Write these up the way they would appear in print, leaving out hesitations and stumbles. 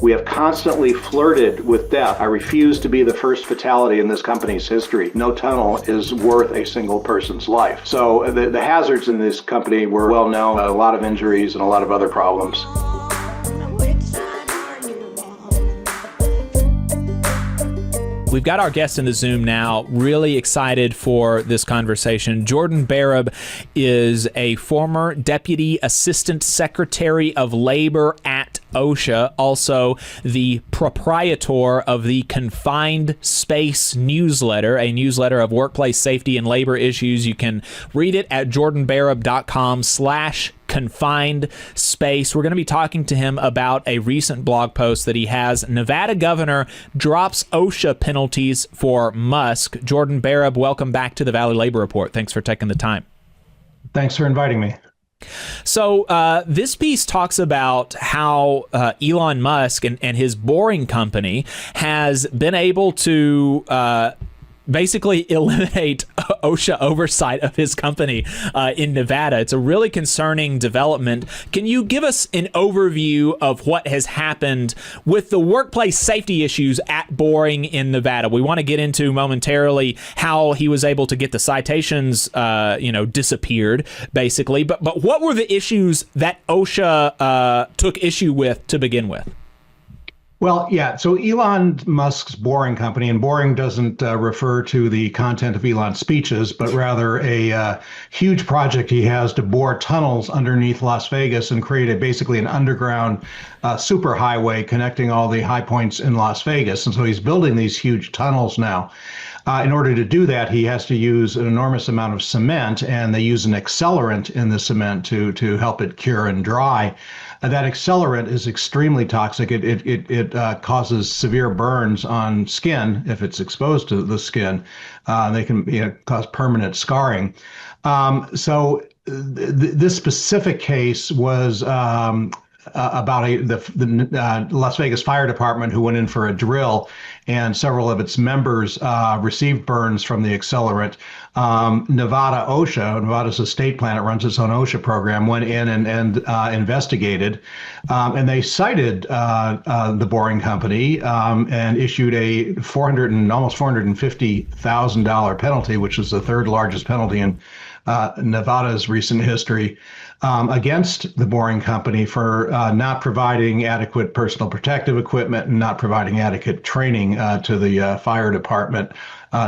We have constantly flirted with death. I refuse to be the first fatality in this company's history. No tunnel is worth a single person's life. So the hazards in this company were well known, a lot of injuries and a lot of other problems. We've got our guest in the Zoom now, really excited for this conversation. Jordan Barab is a former Deputy Assistant Secretary of Labor at OSHA, also the proprietor of the Confined Space newsletter, a newsletter of workplace safety and labor issues. You can read it at jordanbarab.com/confined space. We're going to be talking to him about a recent blog post that he has. Nevada governor drops OSHA penalties for Musk. Jordan Barab, welcome back to the Valley Labor Report. Thanks for taking the time. Thanks for inviting me. So this piece talks about how Elon Musk and his Boring Company has been able to basically eliminate OSHA oversight of his company in Nevada. It's a really concerning development. Can you give us an overview of what has happened with the workplace safety issues at Boring in Nevada? We want to get into momentarily how he was able to get the citations, disappeared, basically. But what were the issues that OSHA took issue with to begin with? Well, yeah. So Elon Musk's Boring Company, and Boring doesn't refer to the content of Elon's speeches, but rather a huge project he has to bore tunnels underneath Las Vegas and create basically an underground superhighway connecting all the high points in Las Vegas. And so he's building these huge tunnels now. In order to do that, he has to use an enormous amount of cement, and they use an accelerant in the cement to help it cure and dry. That accelerant is extremely toxic. It causes severe burns on skin if it's exposed to the skin. They can cause permanent scarring. So this specific case was about the Las Vegas Fire Department who went in for a drill, and several of its members received burns from the accelerant. Nevada OSHA, Nevada's a state plan, it runs its own OSHA program, went in and investigated, and they cited the Boring Company and issued a almost $450,000 penalty, which is the third largest penalty in Nevada's recent history, against the Boring Company for not providing adequate personal protective equipment and not providing adequate training to the fire department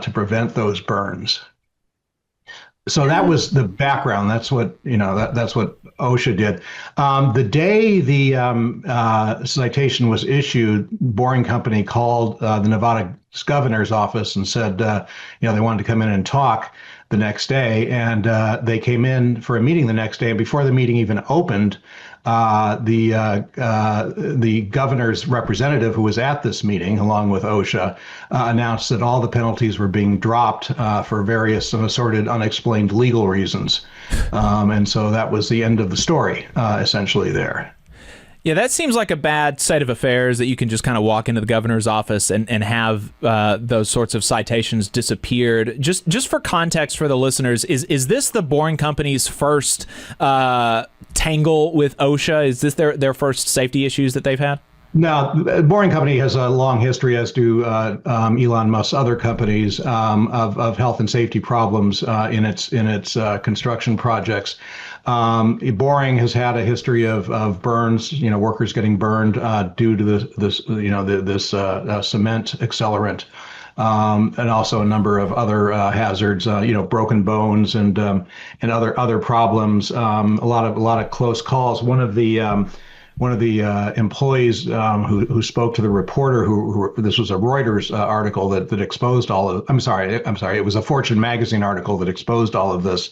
to prevent those burns. So that was the background. That's what that's what OSHA did. The day the citation was issued, Boring Company called the Nevada governor's office and said, they wanted to come in and talk the next day, and they came in for a meeting the next day. And before the meeting even opened, the governor's representative, who was at this meeting along with OSHA, announced that all the penalties were being dropped for various and assorted unexplained legal reasons. And so that was the end of the story, essentially there. Yeah, that seems like a bad state of affairs, that you can just kind of walk into the governor's office and have those sorts of citations disappeared. Just for context for the listeners, is this the Boring Company's first tangle with OSHA? Is this their first safety issues that they've had? No, Boring Company has a long history, as do Elon Musk's other companies, of health and safety problems in its construction projects. Boring has had a history of burns, workers getting burned due to this cement accelerant, and also a number of other hazards, broken bones and other problems. A lot of close calls. One of the employees who spoke to the reporter, who this was a Reuters article that exposed all of. I'm sorry, it was a Fortune magazine article that exposed all of this.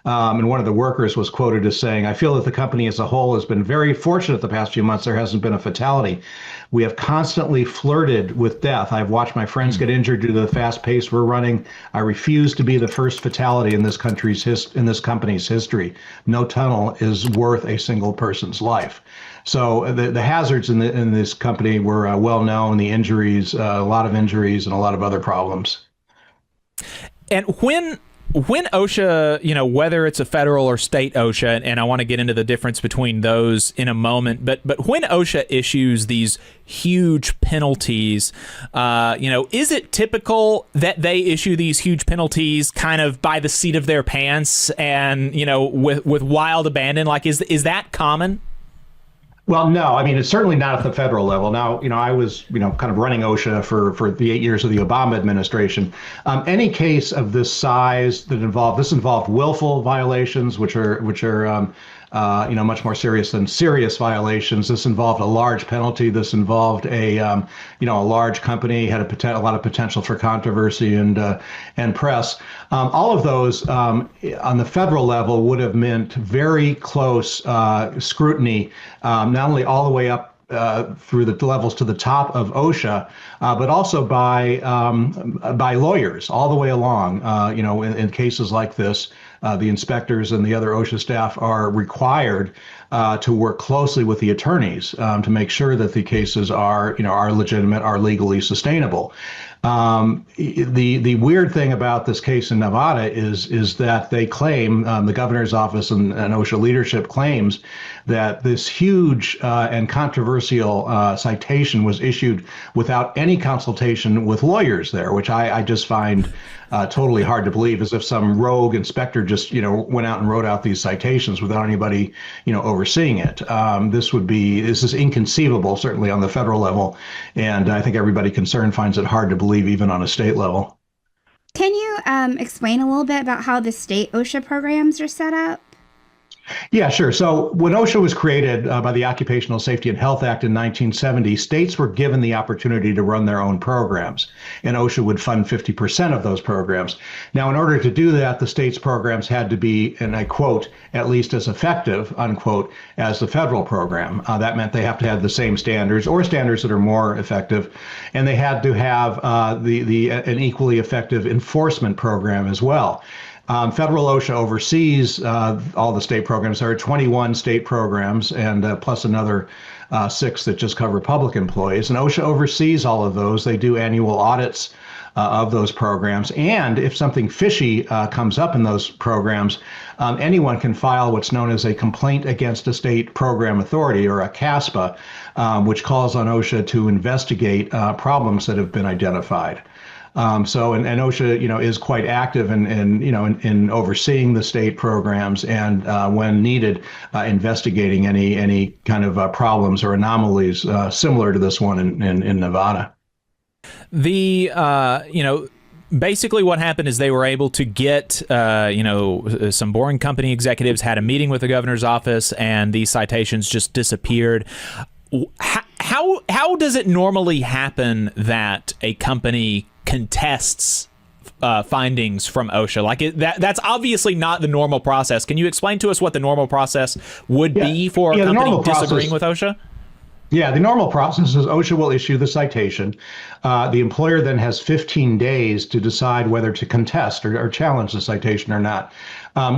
And one of the workers was quoted as saying, "I feel that the company as a whole has been very fortunate the past few months. There hasn't been a fatality. We have constantly flirted with death. I've watched my friends get injured due to the fast pace we're running. I refuse to be the first fatality in this company's history. No tunnel is worth a single person's life." So the hazards in this company were well known. The injuries, a lot of injuries, and a lot of other problems. And when when OSHA, whether it's a federal or state OSHA, and I want to get into the difference between those in a moment, but when OSHA issues these huge penalties, is it typical that they issue these huge penalties kind of by the seat of their pants and, with wild abandon? Like, is that common? Well, no, I mean, it's certainly not at the federal level. Now, I was, kind of running OSHA for the 8 years of the Obama administration. Any case of this size that involved willful violations, which are much more serious than serious violations. This involved a large penalty. This involved a large company, had a lot of potential for controversy and press. All of those on the federal level would have meant very close scrutiny, not only all the way up through the levels to the top of OSHA, but also by lawyers all the way along. In cases like this, the inspectors and the other OSHA staff are required to work closely with the attorneys to make sure that the cases are legitimate, are legally sustainable. The weird thing about this case in Nevada is that they claim, the governor's office and OSHA leadership claims, that this huge and controversial citation was issued without any consultation with lawyers there, which I just find totally hard to believe, as if some rogue inspector just went out and wrote out these citations without anybody overseeing it. This is inconceivable, certainly on the federal level, and I think everybody concerned finds it hard to believe even on a state level. Can you explain a little bit about how the state OSHA programs are set up? Yeah, sure. So when OSHA was created by the Occupational Safety and Health Act in 1970, states were given the opportunity to run their own programs, and OSHA would fund 50% of those programs. Now, in order to do that, the state's programs had to be, and I quote, at least as effective, unquote, as the federal program. That meant they have to have the same standards or standards that are more effective, and they had to have an equally effective enforcement program as well. Federal OSHA oversees all the state programs. There are 21 state programs and plus another 6 that just cover public employees. And OSHA oversees all of those. They do annual audits of those programs. And if something fishy comes up in those programs, anyone can file what's known as a complaint against a state program authority, or a CASPA, which calls on OSHA to investigate problems that have been identified. And OSHA, is quite active in overseeing the state programs and, when needed, investigating any kind of problems or anomalies similar to this one in Nevada. Basically what happened is they were able to get, some boring company executives had a meeting with the governor's office, and these citations just disappeared. How does it normally happen that a company contests findings from OSHA? Like that's obviously not the normal process. Can you explain to us what the normal process would be for a company disagreeing with OSHA? Yeah, the normal process is OSHA will issue the citation. The employer then has 15 days to decide whether to contest or challenge the citation or not.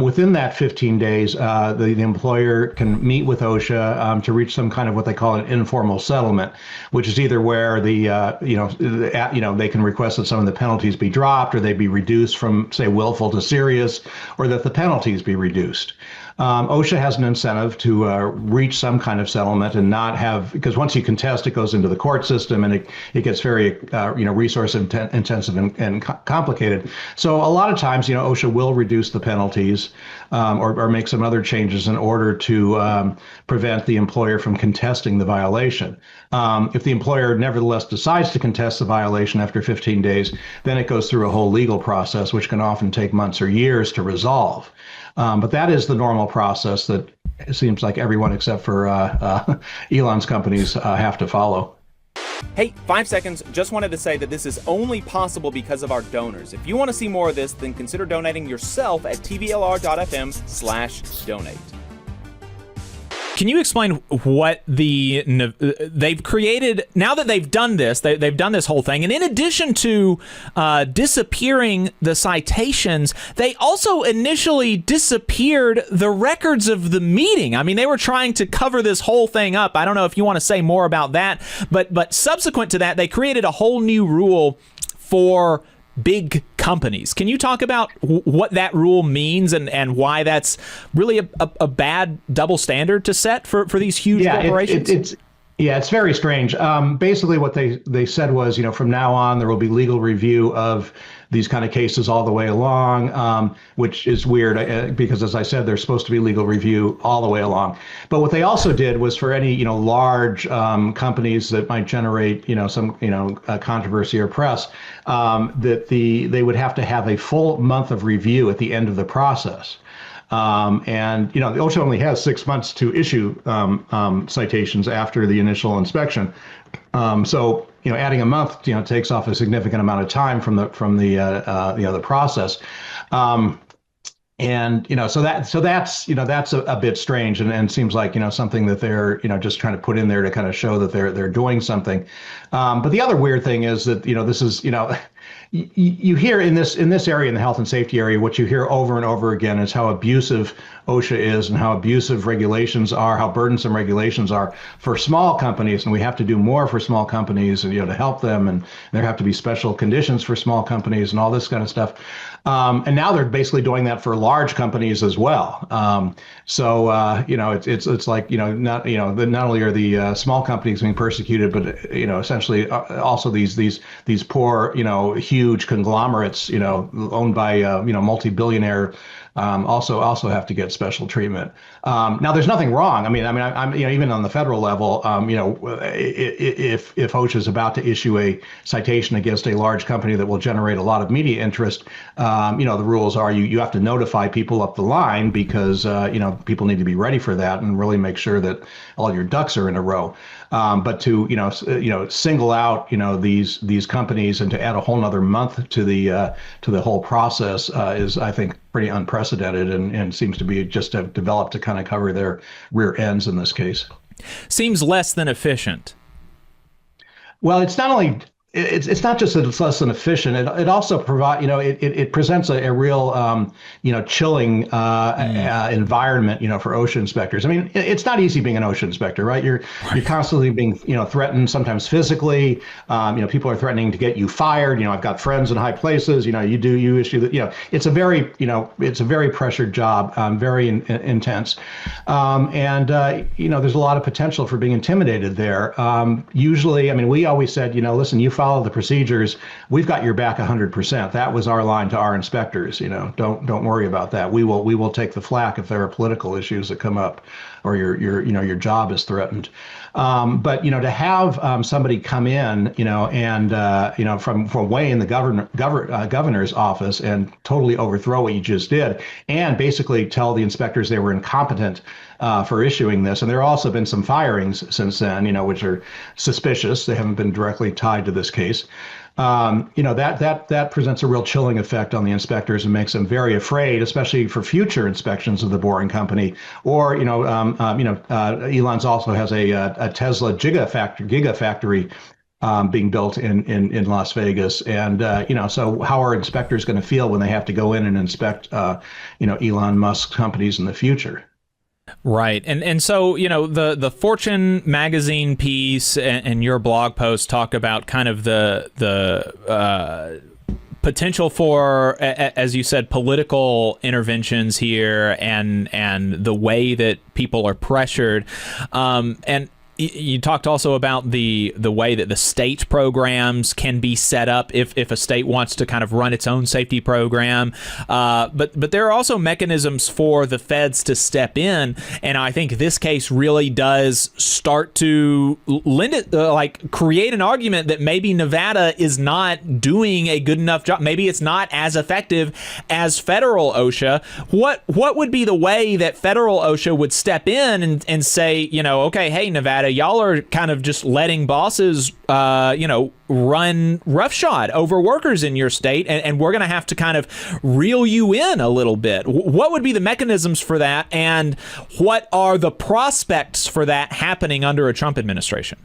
Within that 15 days, the employer can meet with OSHA to reach some kind of what they call an informal settlement, which is either where they can request that some of the penalties be dropped, or they be reduced from, say, willful to serious, or that the penalties be reduced. OSHA has an incentive to reach some kind of settlement and not have, because once you contest, it goes into the court system and it gets very resource intensive and complicated. So a lot of times, OSHA will reduce the penalties or make some other changes in order to prevent the employer from contesting the violation. If the employer nevertheless decides to contest the violation after 15 days, then it goes through a whole legal process, which can often take months or years to resolve. But that is the normal process that it seems like everyone except for Elon's companies have to follow. Hey, 5 seconds. Just wanted to say that this is only possible because of our donors. If you want to see more of this, then consider donating yourself at tvlr.fm/donate. Can you explain what they've created now that they've done this? They've done this whole thing, and in addition to disappearing the citations, they also initially disappeared the records of the meeting. I mean, they were trying to cover this whole thing up. I don't know if you want to say more about that, but subsequent to that, they created a whole new rule for big companies. Can you talk about what that rule means and why that's really a bad double standard to set for these huge corporations? It's very strange. Basically, what they said was, from now on, there will be legal review of these kind of cases all the way along, which is weird because, as I said, there's supposed to be legal review all the way along. But what they also did was for any, large companies that might generate, some, controversy or press, that they would have to have a full month of review at the end of the process. And the OSHA only has 6 months to issue citations after the initial inspection. So adding a month takes off a significant amount of time from the process. And so that's a bit strange and seems like something that they're just trying to put in there to kind of show that they're doing something. But the other weird thing is that this is you hear in this area, in the health and safety area, what you hear over and over again is how abusive OSHA is and how abusive regulations are, how burdensome regulations are for small companies, and we have to do more for small companies and to help them, and there have to be special conditions for small companies and all this kind of stuff. And now they're basically doing that for large companies as well. So it's like not only are the small companies being persecuted, but essentially also these poor huge conglomerates owned by multi-billionaire also have to get special treatment. Now, there's nothing wrong. I'm even on the federal level, if OSHA is about to issue a citation against a large company that will generate a lot of media interest, the rules are you have to notify people up the line because people need to be ready for that and really make sure that all your ducks are in a row. But to single out these companies and to add a whole nother month to the whole process is, I think, pretty unprecedented and seems to be just developed to kind of cover their rear ends in this case. Seems less than efficient. Well, it's not only. It's not just that it's less than efficient. It also provides, it presents a real, chilling environment, for OSHA inspectors. It's not easy being an OSHA inspector, right? You're constantly being, threatened, sometimes physically. People are threatening to get you fired. I've got friends in high places. You issue that. It's a very pressured job, very intense, and there's a lot of potential for being intimidated there. Usually, we always said, listen, you follow the procedures, we've got your back 100%. That was our line to our inspectors. Don't worry about that. We will take the flak if there are political issues that come up, or your job is threatened. But to have somebody come in, and from way in the governor's office and totally overthrow what you just did, and basically tell the inspectors they were incompetent for issuing this. And there have also been some firings since then, which are suspicious. They haven't been directly tied to this case. That presents a real chilling effect on the inspectors and makes them very afraid, especially for future inspections of the boring company. Or, Elon's also has a Tesla gigafactory being built in Las Vegas. And, so how are inspectors going to feel when they have to go in and inspect, Elon Musk companies in the future? Right. And so, the Fortune magazine piece and your blog post talk about kind of the potential for, as you said, political interventions here and the way that people are pressured. And you talked also about the way that the state programs can be set up if a state wants to kind of run its own safety program. But there are also mechanisms for the feds to step in. And I think this case really does start to lend it, create an argument that maybe Nevada is not doing a good enough job. Maybe it's not as effective as federal OSHA. What would be the way that federal OSHA would step in and say, okay, hey, Nevada, y'all are kind of just letting bosses, run roughshod over workers in your state, and we're going to have to kind of reel you in a little bit. What would be the mechanisms for that, and what are the prospects for that happening under a Trump administration?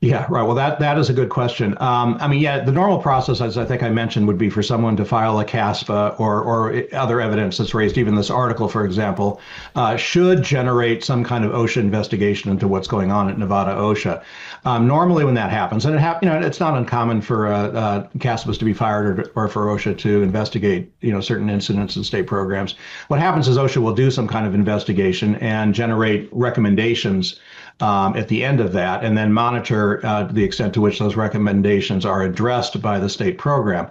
Yeah, right. Well, that is a good question. I mean, yeah, the normal process, as I think I mentioned, would be for someone to file a CASPA or other evidence that's raised. Even this article, for example, should generate some kind of OSHA investigation into what's going on at Nevada OSHA. Normally, when that happens, and it's not uncommon for CASPAs to be fired or for OSHA to investigate, certain incidents in state programs. What happens is OSHA will do some kind of investigation and generate recommendations at the end of that, and then monitor the extent to which those recommendations are addressed by the state program.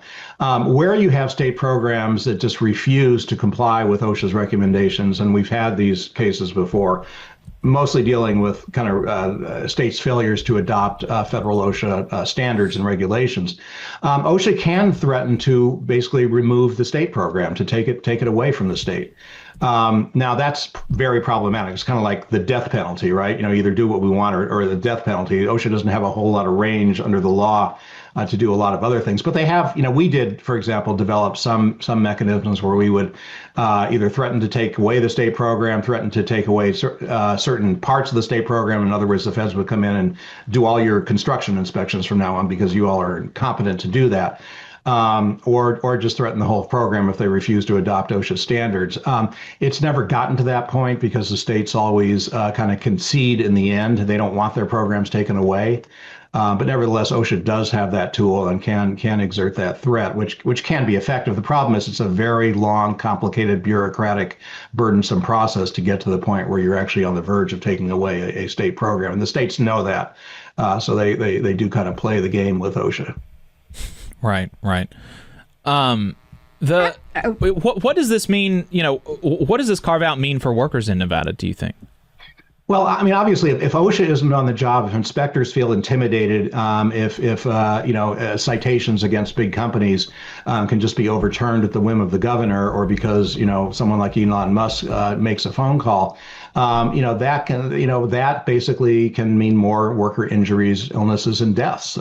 Where you have state programs that just refuse to comply with OSHA's recommendations, and we've had these cases before, mostly dealing with kind of states' failures to adopt federal OSHA standards and regulations. OSHA can threaten to basically remove the state program, to take it away from the state. Now that's very problematic. It's kind of like the death penalty, right? Either do what we want or the death penalty. OSHA doesn't have a whole lot of range under the law to do a lot of other things, but they have, we did, for example, develop some mechanisms where we would either threaten to take away the state program, threaten to take away certain parts of the state program. In other words, the feds would come in and do all your construction inspections from now on because you all are competent to do that. Or just threaten the whole program if they refuse to adopt OSHA standards. It's never gotten to that point because the states always kind of concede in the end. They don't want their programs taken away. But nevertheless, OSHA does have that tool and can exert that threat, which can be effective. The problem is it's a very long, complicated, bureaucratic, burdensome process to get to the point where you're actually on the verge of taking away a state program. And the states know that. So they do kind of play the game with OSHA. Right. What does this mean? What does this carve out mean for workers in Nevada, do you think? Well, I mean, obviously, if OSHA isn't on the job, if inspectors feel intimidated, if citations against big companies can just be overturned at the whim of the governor, or because someone like Elon Musk makes a phone call, that basically can mean more worker injuries, illnesses, and deaths.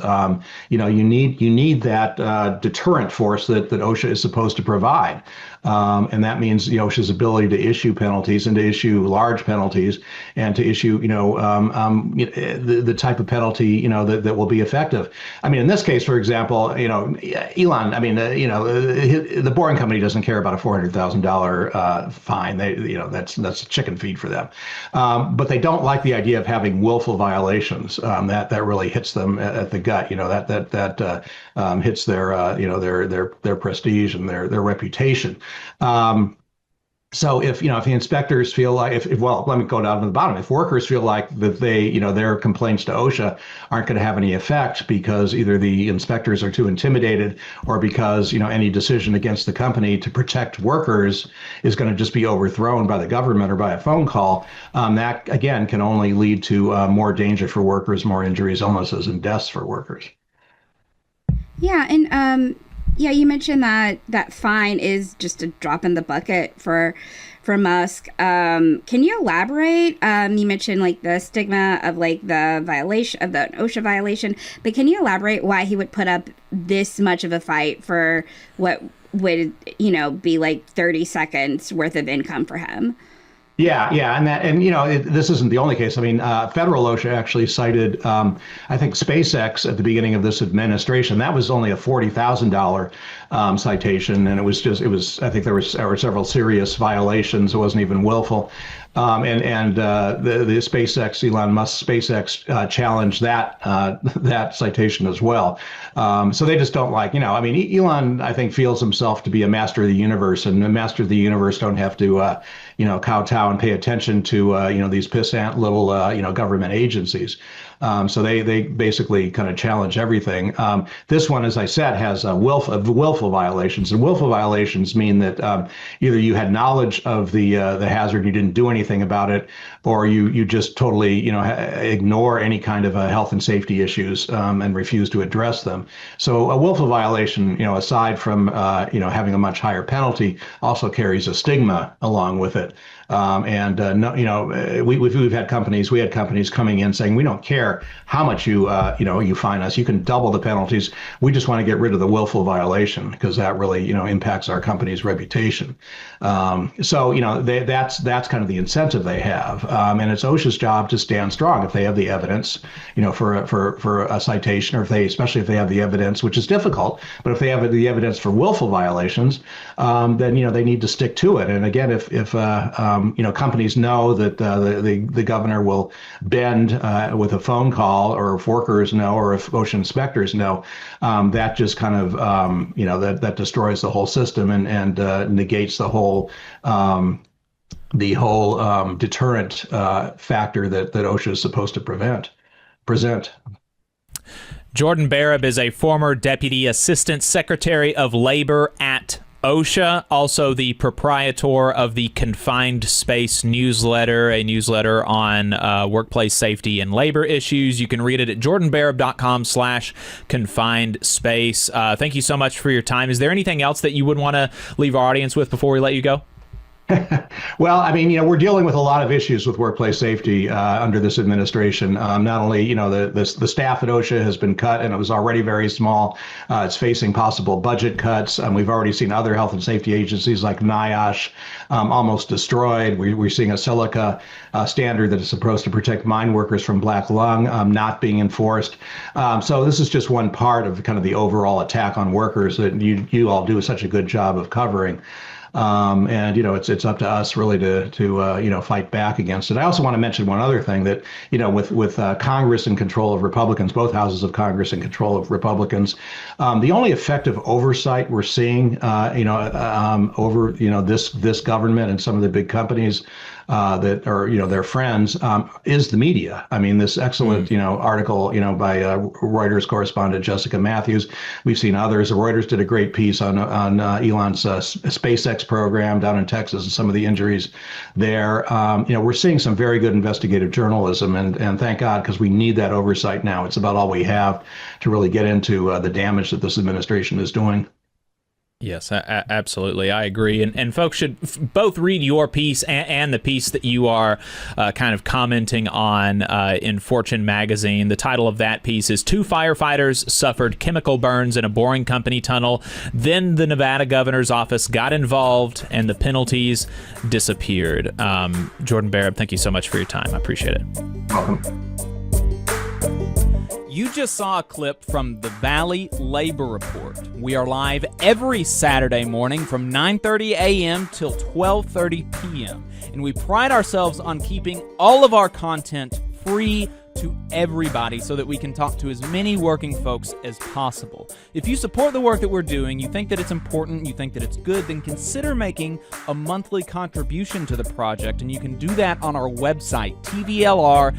You need that deterrent force that OSHA is supposed to provide. And that means OSHA's ability to issue penalties and to issue large penalties and to issue, the type of penalty, that will be effective. I mean, in this case, for example, Elon, I mean, the boring company doesn't care about a $400,000 fine. That's chicken feed for them. But they don't like the idea of having willful violations. That really hits them at the gut. That hits their prestige and their reputation. So if the inspectors feel like let me go down to the bottom. If workers feel like that their complaints to OSHA aren't going to have any effect because either the inspectors are too intimidated or because any decision against the company to protect workers is going to just be overthrown by the government or by a phone call, that again can only lead to more danger for workers, more injuries, illnesses, and deaths for workers. Yeah, and you mentioned that fine is just a drop in the bucket for Musk. Can you elaborate? You mentioned like the stigma of like the violation of the OSHA violation, but can you elaborate why he would put up this much of a fight for what would be like 30 seconds worth of income for him? Yeah, this isn't the only case. I mean, federal OSHA actually cited, I think, SpaceX at the beginning of this administration. That was only a $40,000 citation, and it was. I think there were several serious violations. It wasn't even willful. The SpaceX, Elon Musk SpaceX challenged that citation as well. So they just don't like, I mean, Elon, I think, feels himself to be a master of the universe, and the master of the universe don't have to, kowtow and pay attention to, these pissant little, government agencies. So they basically kind of challenge everything. This one, as I said, has willful violations, and willful violations mean that either you had knowledge of the hazard and you didn't do anything about it, or you just totally ignore any kind of health and safety issues and refuse to address them. So a willful violation, aside from having a much higher penalty, also carries a stigma along with it. We've had companies coming in saying, we don't care how much you fine us. You can double the penalties. We just want to get rid of the willful violation because that really, impacts our company's reputation. That's kind of the incentive they have. And it's OSHA's job to stand strong if they have the evidence, for a citation, or especially if they have the evidence, which is difficult, but if they have the evidence for willful violations, then they need to stick to it. And again, if companies know that the governor will bend with a phone call, or if workers know, or if OSHA inspectors know, that just kind of that destroys the whole system and negates the whole deterrent factor that OSHA is supposed to present. Jordan Barab is a former Deputy Assistant Secretary of Labor at OSHA, also the proprietor of the Confined Space newsletter, a newsletter on workplace safety and labor issues. You can read it at jordanbarab.com/confined space. Thank you so much for your time. Is there anything else that you would want to leave our audience with before we let you go? Well, I mean, we're dealing with a lot of issues with workplace safety under this administration. Not only, the staff at OSHA has been cut, and it was already very small. It's facing possible budget cuts. We've already seen other health and safety agencies like NIOSH almost destroyed. We're seeing a silica standard that is supposed to protect mine workers from black lung not being enforced. So this is just one part of kind of the overall attack on workers that you all do such a good job of covering. It's up to us really to fight back against it. I also want to mention one other thing that, with Congress in control of Republicans, both houses of Congress in control of Republicans, the only effective oversight we're seeing, over, this government and some of the big companies that are, their friends, is the media. I mean, this excellent, article, by Reuters correspondent Jessica Matthews. We've seen others. Reuters did a great piece on Elon's SpaceX program down in Texas and some of the injuries there. We're seeing some very good investigative journalism, and thank God, because we need that oversight now. It's about all we have to really get into the damage that this administration is doing. Yes, absolutely. I agree. And folks should both read your piece and the piece that you are kind of commenting on in Fortune magazine. The title of that piece is "Two Firefighters Suffered Chemical Burns in a Boring Company Tunnel. Then the Nevada governor's office got involved and the penalties disappeared." Jordan Barab, thank you so much for your time. I appreciate it. Welcome. You just saw a clip from the Valley Labor Report. We are live every Saturday morning from 9:30 a.m. till 12:30 p.m. And we pride ourselves on keeping all of our content free to everybody so that we can talk to as many working folks as possible. If you support the work that we're doing, you think that it's important, you think that it's good, then consider making a monthly contribution to the project. And you can do that on our website, tvlr.fm.